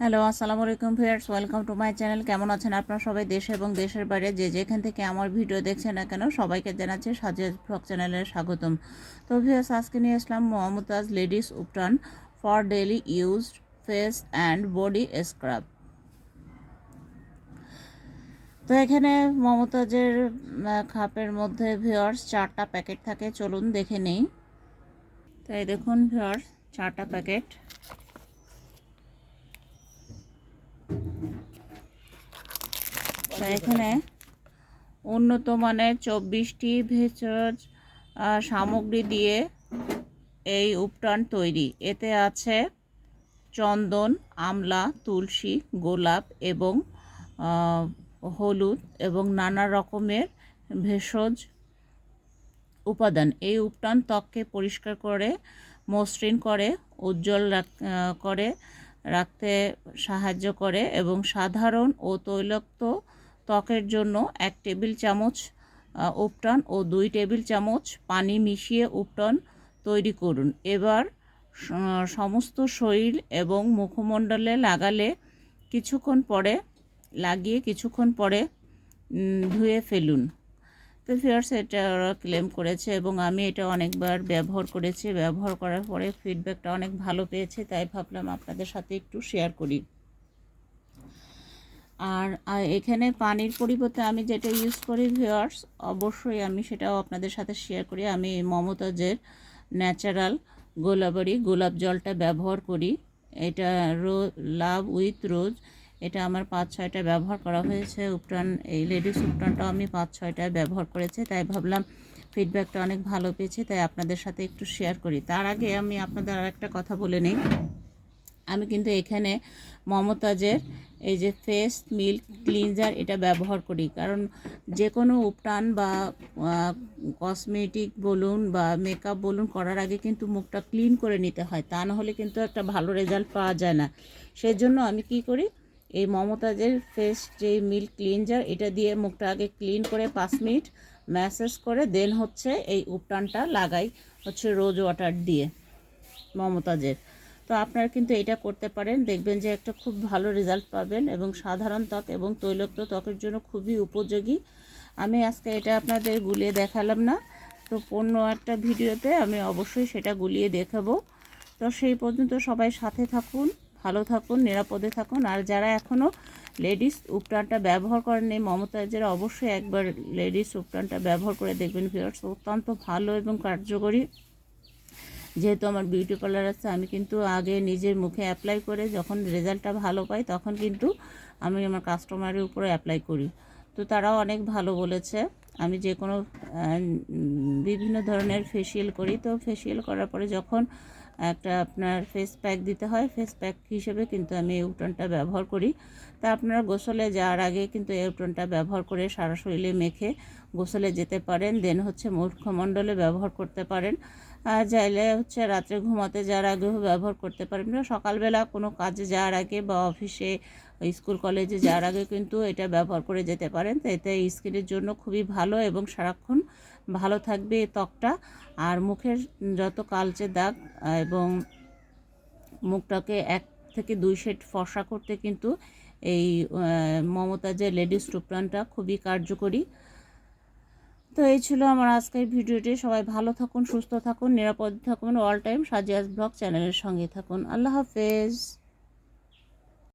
Hello, আসসালামু আলাইকুম viewers, welcome to my channel. কেমন আছেন আপনারা সবাই? দেশে এবং দেশের বাইরে যে যেখান থেকে আমার ভিডিও দেখছেন না কেন, সবাইকে জানাচ্ছি সাজিয়াস ব্লগ চ্যানেলে স্বাগতম। তো ভিউয়ার্স, আজকে নিয়ে আসলাম Mumtaz ladies ubtan for daily used face and body scrub. তো এখানে মমতাজের খাপের মধ্যে ভিউয়ার্স 4টা প্যাকেট থাকে, চলুন দেখে নেই। তাই দেখুন ভিউয়ার্স, 4টা প্যাকেট। তো এখানে উন্নত মানের 24টি ভেষজ সামগ্রী দিয়ে এই উপটান তৈরি। এতে আছে চন্দন, আমলা, তুলসী, গোলাপ এবং হলুদ এবং নানা রকমের ভেষজ উপাদান। এই উপটান ত্বককে পরিষ্কার করে, মসৃণ করে, উজ্জ্বল করে রাখতে সাহায্য করে এবং সাধারণ ও তৈলাক্ত ত্বকের জন্য 1 টেবিল চামচ উপটান ও 2 টেবিল চামচ পানি মিশিয়ে উপটান তৈরি করুন। এবার সমস্ত শরীর এবং মুখমণ্ডলে লাগিয়ে কিছুক্ষণ পরে ধুয়ে ফেলুন। তো ভিউয়ার্স, এটা ওরা ক্লেম করেছে এবং আমি এটা অনেকবার ব্যবহার করেছি। ব্যবহার করার পরে ফিডব্যাকটা অনেক ভালো পেয়েছি, তাই ভাবলাম আপনাদের সাথে একটু শেয়ার করি। আর এখানে পানির পরিবর্তে আমি যেটা ইউজ করি ভিউয়ার্স, অবশ্যই আমি সেটাও আপনাদের সাথে শেয়ার করি। আমি মমতাজের ন্যাচারাল গোলাপ জলটা ব্যবহার করি। এটা লাভ উইথ রোজ, এটা আমার 5-6টা ব্যবহার করা হয়েছে। উপটান, এই লেডিস উপটানটাও আমি 5-6টা ব্যবহার করেছি, তাই ভাবলাম ফিডব্যাকটা অনেক ভালো পেয়েছি, তাই আপনাদের সাথে একটু শেয়ার করি। তার আগে আমি আপনাদের আর একটা কথা বলে নিই। আমি কিন্তু এখানে মমতাজের এই যে ফেস মিল্ক ক্লিনজার এটা ব্যবহার করি, কারণ যে কোনো উপটান বা কসমেটিক বলুন বা মেকআপ বলুন করার আগে কিন্তু মুখটা ক্লিন করে নিতে হয়, তা না হলে কিন্তু একটা ভালো রেজাল্ট পাওয়া যায় না। সেই জন্য আমি কি করি, এই মমতাজের ফেস যে মিল্ক ক্লিনজার এটা দিয়ে মুখটা আগে ক্লিন করে 5 মিনিট ম্যাসাজ করে দেন হচ্ছে এই উপটানটা লাগাই রোজ ওয়াটার দিয়ে মমতাজের। তো আপনারা কিন্তু এটা করতে পারেন, দেখবেন যে একটা খুব ভালো রেজাল্ট পাবেন এবং সাধারণ ত্বক এবং তৈলাক্ত ত্বকের জন্য খুবই উপযোগী। আমি আজকে এটা আপনাদের গুলিয়ে দেখালাম না, তো অন্য একটা ভিডিওতে আমি অবশ্যই সেটা গুলিয়ে দেখাবো। তো সেই পর্যন্ত সবাই সাথে থাকুন, ভালো থাকুন, নিরাপদে থাকুন। আর যারা এখনও লেডিস উপটানটা ব্যবহার করেননি মমতাজের, অবশ্যই একবার লেডিস উপটানটা ব্যবহার করে দেখবেন ভিউয়ার্স, অত্যন্ত ভালো এবং কার্যকরী। যেহেতু আমার বিউটি পার্লার আছে, আমি কিন্তু আগে নিজের মুখে অ্যাপ্লাই করে যখন রেজাল্টটা ভালো পাই তখন কিন্তু আমি আমার কাস্টমারের উপরে অ্যাপ্লাই করি। তো তারাও অনেক ভালো বলেছে। আমি যে কোনো বিভিন্ন ধরনের ফেসিয়াল করি, তো ফেসিয়াল করার পরে যখন একটা আপনার ফেস প্যাক দিতে হয়, ফেস প্যাক হিসেবে কিন্তু আমি এই উপটানটা ব্যবহার করি। তা আপনারা গোসলে যাওয়ার আগে কিন্তু এই উপটানটা ব্যবহার করে সারা শরীরে মেখে গোসলে যেতে পারেন, দেন হচ্ছে মুখমণ্ডলে ব্যবহার করতে পারেন। আর চাইলে হচ্ছে রাত্রে ঘুমাতে যাওয়ার আগেও ব্যবহার করতে পারেন, সকালবেলা কোনো কাজে যাওয়ার আগে বা অফিসে, স্কুল কলেজে যাওয়ার আগে কিন্তু এটা ব্যবহার করে যেতে পারেন। তো এতে স্কিনের জন্য খুবই ভালো এবং সারাক্ষণ ভালো থাকবে এই ত্বকটা। আর মুখের যত কালচে দাগ এবং মুখটাকে 1 থেকে 2 শেড ফর্সা করতে কিন্তু এই মমতাজের লেডিস উপটানটা খুবই কার্যকরী। তো এই ছিল আমার আজকের ভিডিওটি। সবাই ভালো থাকুন, সুস্থ থাকুন, নিরাপদে থাকুন। অল টাইম সাজিয়াস ব্লগ চ্যানেলের সঙ্গে থাকুন। আল্লাহ হাফেজ।